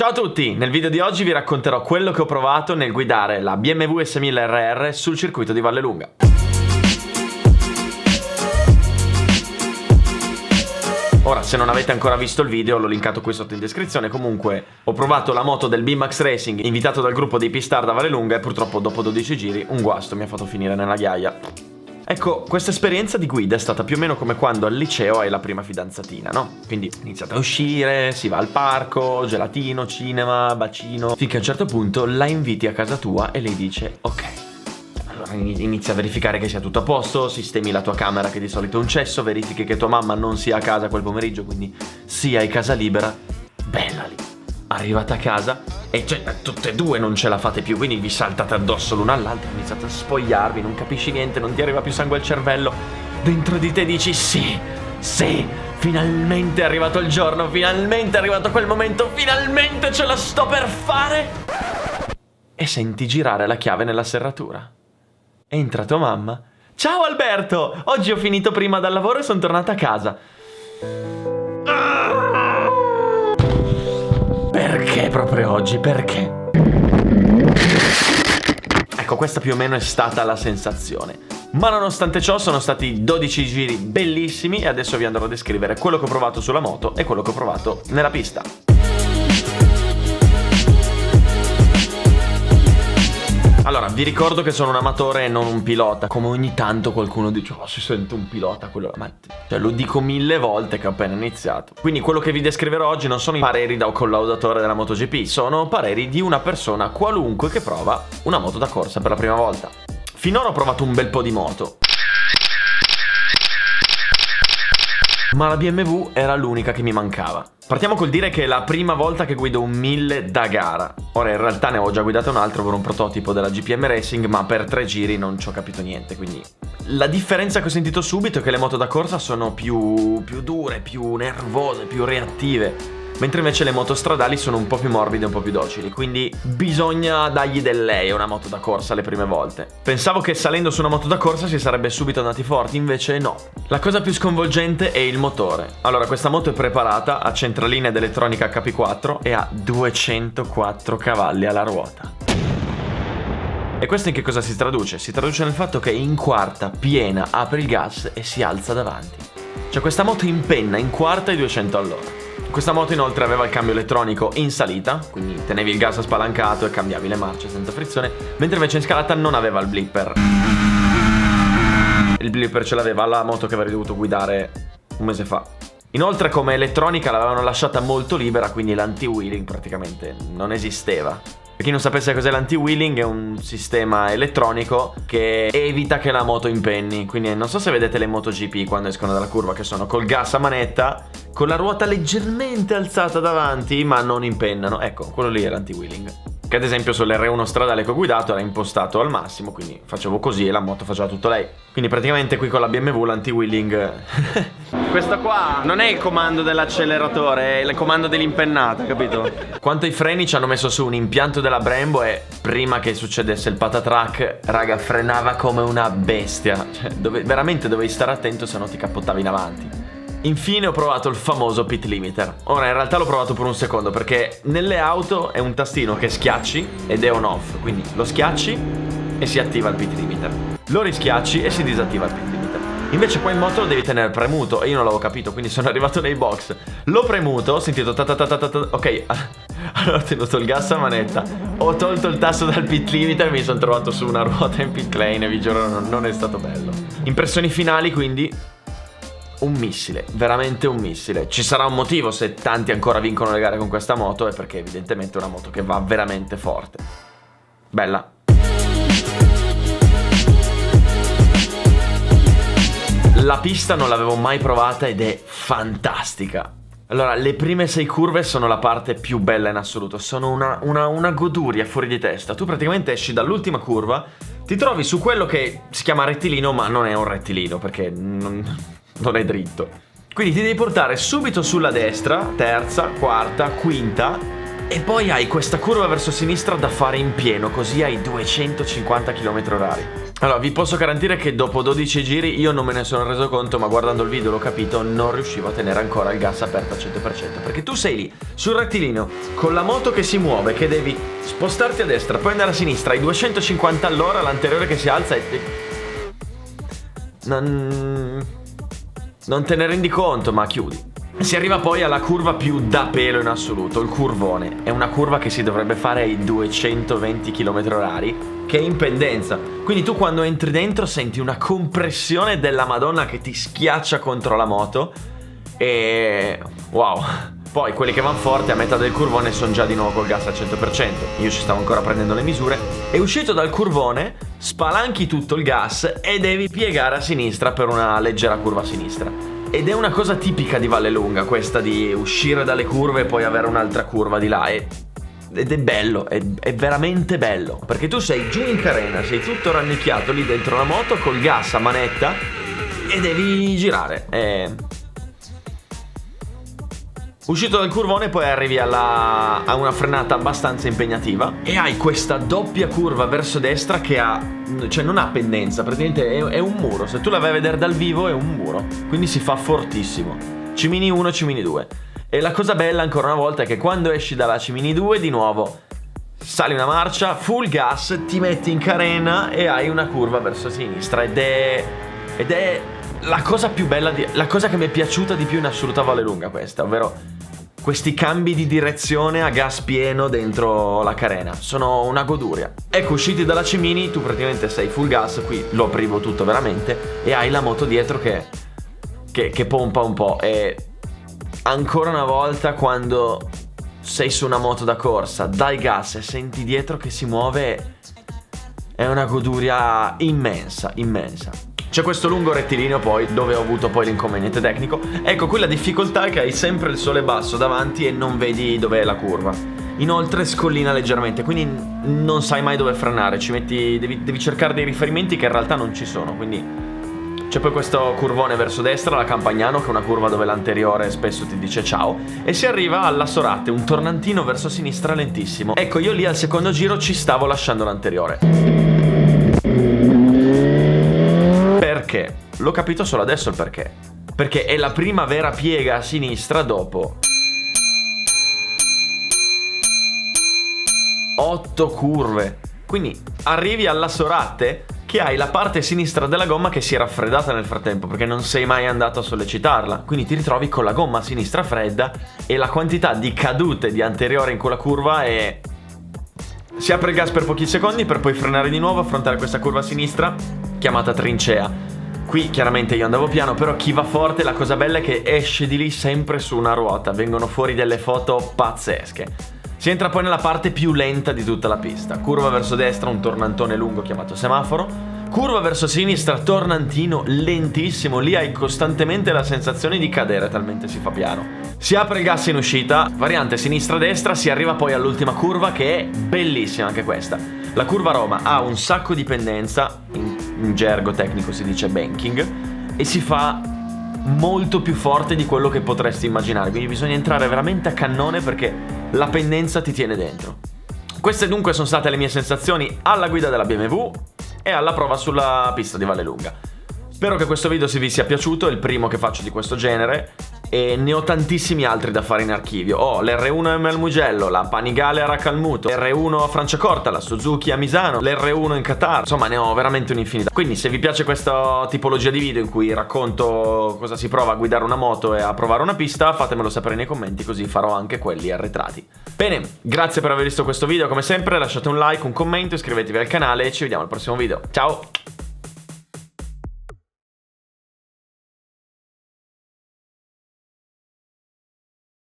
Ciao a tutti! Nel video di oggi vi racconterò quello che ho provato nel guidare la BMW S1000 RR sul circuito di Vallelunga. Ora, se non avete ancora visto il video, l'ho linkato qui sotto in descrizione. Comunque, ho provato la moto del BMAX Racing, invitato dal gruppo dei P-Star da Vallelunga, e purtroppo dopo 12 giri un guasto mi ha fatto finire nella ghiaia. Ecco, questa esperienza di guida è stata più o meno come quando al liceo hai la prima fidanzatina, no? Quindi iniziate a uscire, si va al parco, gelatino, cinema, bacino, finché a un certo punto la inviti a casa tua e lei dice ok. Allora inizia a verificare che sia tutto a posto, sistemi la tua camera che di solito è un cesso, verifichi che tua mamma non sia a casa quel pomeriggio, quindi sia hai casa libera. Bella lì. Arrivate a casa e cioè tutte e due non ce la fate più, quindi vi saltate addosso l'una all'altra, iniziate a spogliarvi, non capisci niente, non ti arriva più sangue al cervello. Dentro di te dici sì, finalmente è arrivato il giorno, finalmente è arrivato quel momento, finalmente ce la sto per fare. E senti girare la chiave nella serratura. Entra tua mamma. Ciao Alberto, oggi ho finito prima dal lavoro e sono tornata a casa. Perché proprio oggi? Perché? Ecco, questa più o meno è stata la sensazione. Ma nonostante ciò sono stati 12 giri bellissimi e adesso vi andrò a descrivere quello che ho provato sulla moto e quello che ho provato nella pista. Allora, vi ricordo che sono un amatore e non un pilota. Come ogni tanto qualcuno dice oh, si sente un pilota quello. Ma cioè, lo dico 1000 volte che ho appena iniziato. Quindi quello che vi descriverò oggi non sono i pareri da collaudatore della MotoGP, sono pareri di una persona qualunque che prova una moto da corsa per la prima volta. Finora ho provato un bel po' di moto, ma la BMW era l'unica che mi mancava. Partiamo col dire che è la prima volta che guido un 1000 da gara. Ora in realtà ne ho già guidato un altro per un prototipo della GPM Racing, ma per 3 giri non ci ho capito niente, quindi la differenza che ho sentito subito è che le moto da corsa sono più dure, più nervose, più reattive, mentre invece le moto stradali sono un po' più morbide, un po' più docili, quindi bisogna dargli del lei a una moto da corsa le prime volte. Pensavo che salendo su una moto da corsa si sarebbe subito andati forti, invece no. La cosa più sconvolgente è il motore. Allora, questa moto è preparata a centralina ed elettronica HP4 e ha 204 cavalli alla ruota. E questo in che cosa si traduce? Si traduce nel fatto che in quarta piena apre il gas e si alza davanti. Cioè questa moto impenna in quarta i 200 all'ora. Questa moto inoltre aveva il cambio elettronico in salita, quindi tenevi il gas spalancato e cambiavi le marce senza frizione, mentre invece in scalata non aveva il blipper. Il blipper ce l'aveva la moto che avrei dovuto guidare un mese fa. Inoltre come elettronica l'avevano lasciata molto libera, quindi l'anti-wheeling praticamente non esisteva. Per chi non sapesse cos'è l'anti-wheeling, è un sistema elettronico che evita che la moto impenni. Quindi non so se vedete le MotoGP quando escono dalla curva, che sono col gas a manetta, con la ruota leggermente alzata davanti, ma non impennano. Ecco, quello lì è l'anti-wheeling. Che ad esempio sull'R1 stradale che ho guidato era impostato al massimo, quindi facevo così e la moto faceva tutto lei. Quindi praticamente qui con la BMW l'anti-wheeling questo qua non è il comando dell'acceleratore, è il comando dell'impennata, capito? Quanto ai freni ci hanno messo su un impianto della Brembo e prima che succedesse il patatrack, raga, frenava come una bestia. Cioè, veramente dovevi stare attento, se no ti cappottavi in avanti. Infine ho provato il famoso pit limiter. Ora in realtà l'ho provato per un secondo perché nelle auto è un tastino che schiacci ed è on off, quindi lo schiacci e si attiva il pit limiter, lo rischiacci e si disattiva il pit limiter. Invece qua in moto lo devi tenere premuto e io non l'avevo capito, quindi sono arrivato nei box, l'ho premuto, ho sentito ta ta ta ta ta ta, ok, allora ho tenuto il gas a manetta, ho tolto il tasto dal pit limiter e mi sono trovato su una ruota in pit lane e vi giuro non è stato bello. Impressioni finali quindi un missile, veramente un missile. Ci sarà un motivo se tanti ancora vincono le gare con questa moto, è perché evidentemente è una moto che va veramente forte. Bella. La pista non l'avevo mai provata ed è fantastica. Allora, le prime 6 curve sono la parte più bella in assoluto. Sono una goduria fuori di testa. Tu praticamente esci dall'ultima curva, ti trovi su quello che si chiama rettilino, ma non è un rettilino perché non è dritto. Quindi ti devi portare subito sulla destra, terza, quarta, quinta, e poi hai questa curva verso sinistra da fare in pieno, così hai 250 km/h. Allora, vi posso garantire che dopo 12 giri io non me ne sono reso conto, ma guardando il video l'ho capito, non riuscivo a tenere ancora il gas aperto al 100%. Perché tu sei lì, sul rettilineo, con la moto che si muove, che devi spostarti a destra, poi andare a sinistra, ai 250 all'ora, l'anteriore che si alza e... Non te ne rendi conto, ma chiudi. Si arriva poi alla curva più da pelo in assoluto, il curvone. È una curva che si dovrebbe fare ai 220 km/h, che è in pendenza. Quindi tu quando entri dentro senti una compressione della Madonna che ti schiaccia contro la moto. E... wow. Poi quelli che vanno forte a metà del curvone sono già di nuovo col gas al 100%. Io ci stavo ancora prendendo le misure. E uscito dal curvone, spalanchi tutto il gas e devi piegare a sinistra per una leggera curva a sinistra. Ed è una cosa tipica di Vallelunga questa, di uscire dalle curve e poi avere un'altra curva di là. Ed è bello, è veramente bello. Perché tu sei giù in carena, sei tutto rannicchiato lì dentro la moto col gas a manetta e devi girare. Uscito dal curvone poi arrivi a una frenata abbastanza impegnativa e hai questa doppia curva verso destra che cioè non ha pendenza, praticamente è un muro. Se tu la vai a vedere dal vivo è un muro, quindi si fa fortissimo. Cimini 1, Cimini 2. E la cosa bella ancora una volta è che quando esci dalla Cimini 2 di nuovo sali una marcia, full gas, ti metti in carena e hai una curva verso sinistra ed è la cosa più bella, la cosa che mi è piaciuta di più in assoluta Vallelunga questa, ovvero questi cambi di direzione a gas pieno dentro la carena. Sono una goduria. Ecco, usciti dalla Cimini, tu praticamente sei full gas, qui lo privo tutto veramente, e hai la moto dietro che pompa un po'. E ancora una volta, quando sei su una moto da corsa, dai gas e senti dietro che si muove, è una goduria immensa, immensa. C'è questo lungo rettilineo poi, dove ho avuto poi l'inconveniente tecnico. Ecco, qui la difficoltà è che hai sempre il sole basso davanti e non vedi dov'è la curva. Inoltre scollina leggermente, quindi non sai mai dove frenare. Devi cercare dei riferimenti che in realtà non ci sono. Quindi c'è poi questo curvone verso destra, la Campagnano, che è una curva dove l'anteriore spesso ti dice ciao. E si arriva alla Sorate, un tornantino verso sinistra lentissimo. Ecco, io lì al secondo giro ci stavo lasciando l'anteriore. Perché? L'ho capito solo adesso il perché. Perché è la prima vera piega a sinistra dopo 8 curve. Quindi arrivi alla Sorate che hai la parte sinistra della gomma che si è raffreddata nel frattempo, perché non sei mai andato a sollecitarla. Quindi ti ritrovi con la gomma sinistra fredda e la quantità di cadute di anteriore in quella curva è... Si apre il gas per pochi secondi per poi frenare di nuovo, affrontare questa curva a sinistra chiamata trincea. Qui chiaramente io andavo piano, però chi va forte, la cosa bella è che esce di lì sempre su una ruota. Vengono fuori delle foto pazzesche. Si entra poi nella parte più lenta di tutta la pista. Curva verso destra, un tornantone lungo chiamato semaforo. Curva verso sinistra, tornantino lentissimo. Lì hai costantemente la sensazione di cadere, talmente si fa piano. Si apre il gas in uscita, variante sinistra-destra, si arriva poi all'ultima curva che è bellissima anche questa. La curva Roma ha un sacco di pendenza, in gergo tecnico si dice banking, e si fa molto più forte di quello che potresti immaginare. Quindi bisogna entrare veramente a cannone perché la pendenza ti tiene dentro. Queste dunque sono state le mie sensazioni alla guida della BMW e alla prova sulla pista di Vallelunga. Spero che questo video vi sia piaciuto, è il primo che faccio di questo genere e ne ho tantissimi altri da fare in archivio. Ho l'R1 a Mugello, la Panigale a Raccalmuto, l'R1 a Franciacorta, la Suzuki a Misano, l'R1 in Qatar, insomma ne ho veramente un'infinità. Quindi se vi piace questa tipologia di video in cui racconto cosa si prova a guidare una moto e a provare una pista, fatemelo sapere nei commenti, così farò anche quelli arretrati. Bene, grazie per aver visto questo video, come sempre lasciate un like, un commento, iscrivetevi al canale e ci vediamo al prossimo video. Ciao!